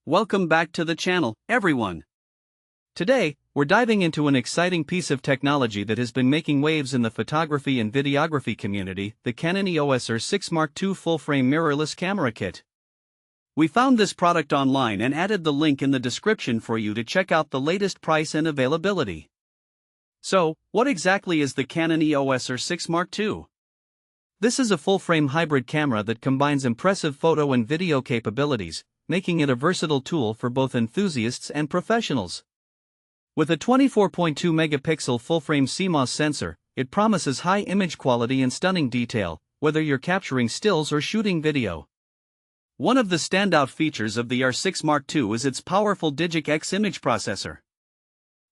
Welcome back to the channel, everyone. Today, we're diving into an exciting piece of technology that has been making waves in the photography and videography community, the Canon EOS R6 Mark II full-frame mirrorless camera kit. We found this product online and added the link in the description for you to check out the latest price and availability. So, what exactly is the Canon EOS R6 Mark II? This is a full-frame hybrid camera that combines impressive photo and video capabilities, making it a versatile tool for both enthusiasts and professionals. With a 24.2 megapixel full-frame CMOS sensor, it promises high image quality and stunning detail, whether you're capturing stills or shooting video. One of the standout features of the R6 Mark II is its powerful DigicX image processor.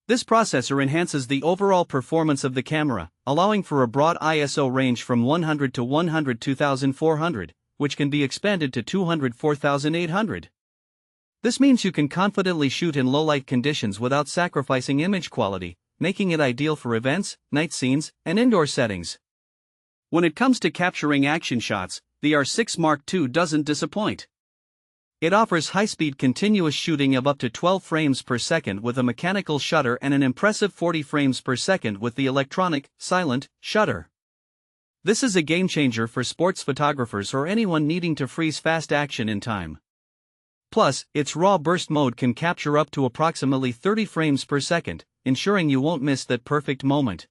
This processor enhances the overall performance of the camera, allowing for a broad ISO range from 100 to 102,400, which can be expanded to 204,800. This means you can confidently shoot in low-light conditions without sacrificing image quality, making it ideal for events, night scenes, and indoor settings. When it comes to capturing action shots, the R6 Mark II doesn't disappoint. It offers high-speed continuous shooting of up to 12 frames per second with a mechanical shutter and an impressive 40 frames per second with the electronic, silent, shutter. This is a game-changer for sports photographers or anyone needing to freeze fast action in time. Plus, its raw burst mode can capture up to approximately 30 frames per second, ensuring you won't miss that perfect moment.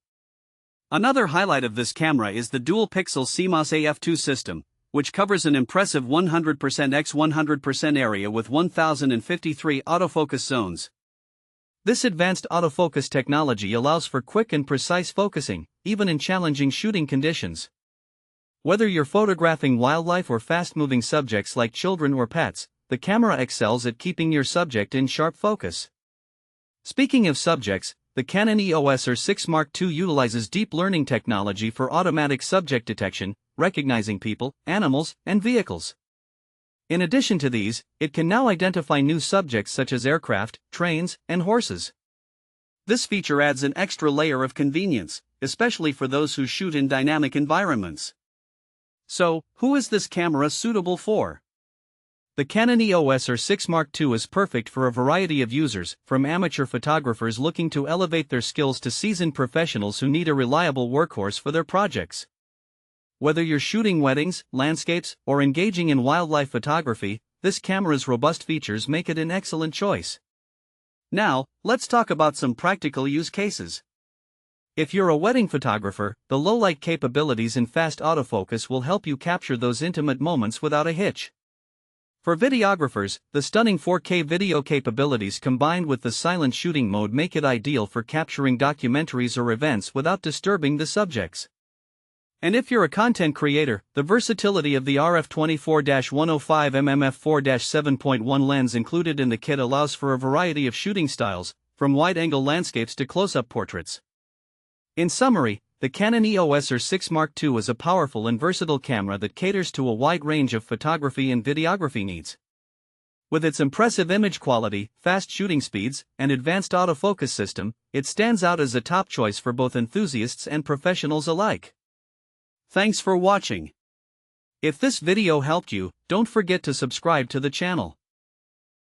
Another highlight of this camera is the dual-pixel CMOS AF2 system, which covers an impressive 100% x 100% area with 1053 autofocus zones. This advanced autofocus technology allows for quick and precise focusing, even in challenging shooting conditions. Whether you're photographing wildlife or fast-moving subjects like children or pets, the camera excels at keeping your subject in sharp focus. Speaking of subjects, the Canon EOS R6 Mark II utilizes deep learning technology for automatic subject detection, recognizing people, animals, and vehicles. In addition to these, it can now identify new subjects such as aircraft, trains, and horses. This feature adds an extra layer of convenience, especially for those who shoot in dynamic environments. So, who is this camera suitable for? The Canon EOS R6 Mark II is perfect for a variety of users, from amateur photographers looking to elevate their skills to seasoned professionals who need a reliable workhorse for their projects. Whether you're shooting weddings, landscapes, or engaging in wildlife photography, this camera's robust features make it an excellent choice. Now, let's talk about some practical use cases. If you're a wedding photographer, the low-light capabilities and fast autofocus will help you capture those intimate moments without a hitch. For videographers, the stunning 4K video capabilities combined with the silent shooting mode make it ideal for capturing documentaries or events without disturbing the subjects. And if you're a content creator, the versatility of the RF24-105mm F4-7.1 lens included in the kit allows for a variety of shooting styles, from wide-angle landscapes to close-up portraits. In summary, the Canon EOS R6 Mark II is a powerful and versatile camera that caters to a wide range of photography and videography needs. With its impressive image quality, fast shooting speeds, and advanced autofocus system, it stands out as a top choice for both enthusiasts and professionals alike. Thanks for watching. If this video helped you, don't forget to subscribe to the channel.